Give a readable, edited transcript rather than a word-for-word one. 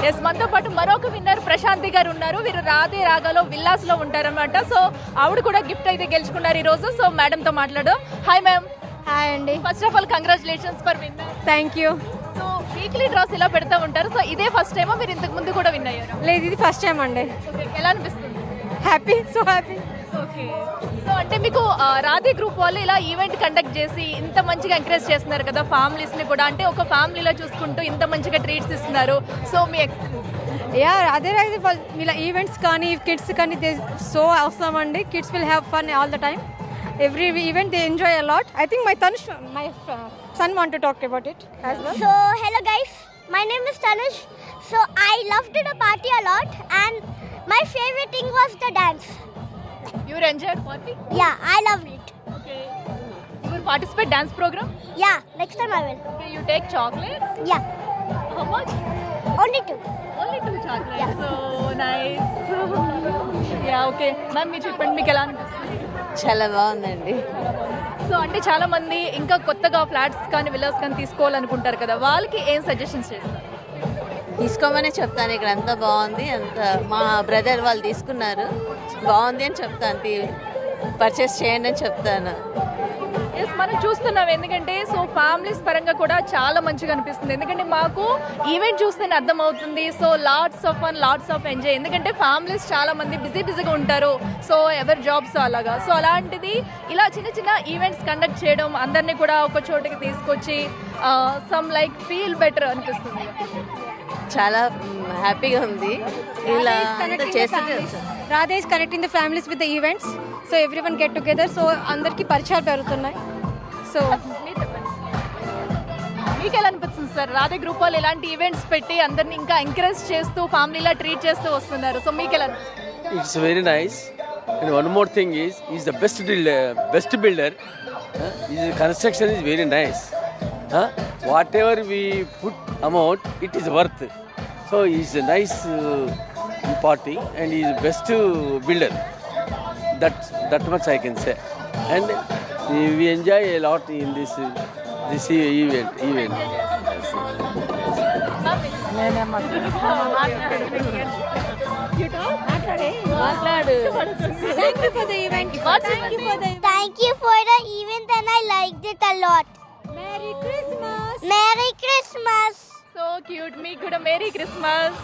Yes, మనతో పాటు మరొక విన్నర్ ప్రశాంతి గారు ఉన్నారు. వీరు రాధే రాగాలో విల్లాస్ లో ఉంటారన్నమాట. సో ఆవిడ కూడా గిఫ్ట్ అయితే గెలుచుకున్నారు ఈ రోజు. సో మేడం తో మాట్లాడదాం. Hi ma'am. హాయ్ అండి. First of all congratulations for winner. Thank you. So weekly draws ఇలా పెడతా ఉంటారు. సో ఇదే ఫస్ట్ టైమా, మీరు ఇంతకు ముందు కూడా విన్ అయ్యారు? లేదు, ఇది ఫస్ట్ టైం అండి. ఎలా అనిపిస్తుంది? Happy, so happy. Okay. So అంటే మీకు రాధే గ్రూప్ వాళ్ళు ఇలా ఈవెంట్ కండక్ట్ చేసి ఇంత మంచిగా ఎంకరేజ్ చేస్తున్నారు కదా ఫ్యామిలీస్ ని కూడా, అంటే ఒక ఫ్యామిలీలో చూసుకుంటూ ఇంత మంచిగా ట్రీట్స్ ఇస్తున్నారు. సో మీ యా, అదే ఇలా ఈవెంట్స్ కానీ కిడ్స్ కానీ సో అవసరం అండి. Kids will have fun all the time. Every event they enjoy a lot. I think my son want to talk about it as well. So hello guys, my name is Tanush. So I loved the party a lot and my favorite thing was the dance. You enjoyed party? Yeah, I loved it. Okay. You will participate dance program? Yeah, next time I will. Okay, you take chocolates? Yeah, How much? only two. Only 2 chocolates. Yeah. So nice. Yeah, okay. Ma'am, మీరు చెప్పండి, మీకు ఎలా అనిపిస్తుంది? చాలా బాగుందండి. So అంటే చాలా మంది ఇంకా కొత్తగా ఫ్లాట్స్ కానీ విల్లాస్ కానీ తీసుకోవాలనుకుంటారు కదా, వాళ్ళకి ఏం సజెషన్స్ చేస్తారు? తీసుకోమనే చెప్తాను. ఇక్కడ అంతా బాగుంది, అంత మా బ్రదర్ వాళ్ళు తీసుకున్నారు, బాగుంది అని చెప్తాను. పర్చేస్ చేయండి అని చెప్తాను. ఎస్, మనం చూస్తున్నాం. ఎందుకంటే సో ఫ్యామిలీస్ పరంగా కూడా చాలా మంచిగా అనిపిస్తుంది. ఎందుకంటే మాకు ఈవెంట్ చూస్తేనే అర్థమవుతుంది. So lots of fun, lots of enjoy. ఎందుకంటే ఫ్యామిలీస్ చాలా మంది బిజీగా ఉంటారు. సో ఎవరి జాబ్స్ అలాగా. సో అలాంటిది ఇలా చిన్న చిన్న ఈవెంట్స్ కండక్ట్ చేయడం, అందరినీ కూడా ఒక చోటుకి తీసుకొచ్చి సమ్ లైక్ ఫీల్ బెటర్ అనిపిస్తుంది. చాలా హ్యాపీగా ఉంది ఇలా అంతా చేస్తుంటే. Radhe is connecting the families with the events. So everyone get together. So అందరికి పరిచయాలు పెరుగుతున్నాయి. సో మీకు ఎలా అనిపిస్తుంది సార్? రాధే గ్రూప్ వాళ్ళు ఇలాంటి ఈవెంట్స్ పెట్టి అందరిని ఇంకా ఎంకరేజ్ చేస్తూ ఫ్యామిలీలా ట్రీట్ చేస్తూ వస్తున్నారు. సో మీకు ఎలా అనిపిస్తుంది? It's very nice. And one more thing is, he's the best builder. His construction is very nice. Whatever we put amount, it is worth. So he's a nice party and he's the best builder. That much I can say. And we enjoy a lot in this event. Thank you for the event. Thank you for the event and I liked it a lot. Merry Christmas. Merry Christmas. So cute. మీకు కూడా merry Christmas.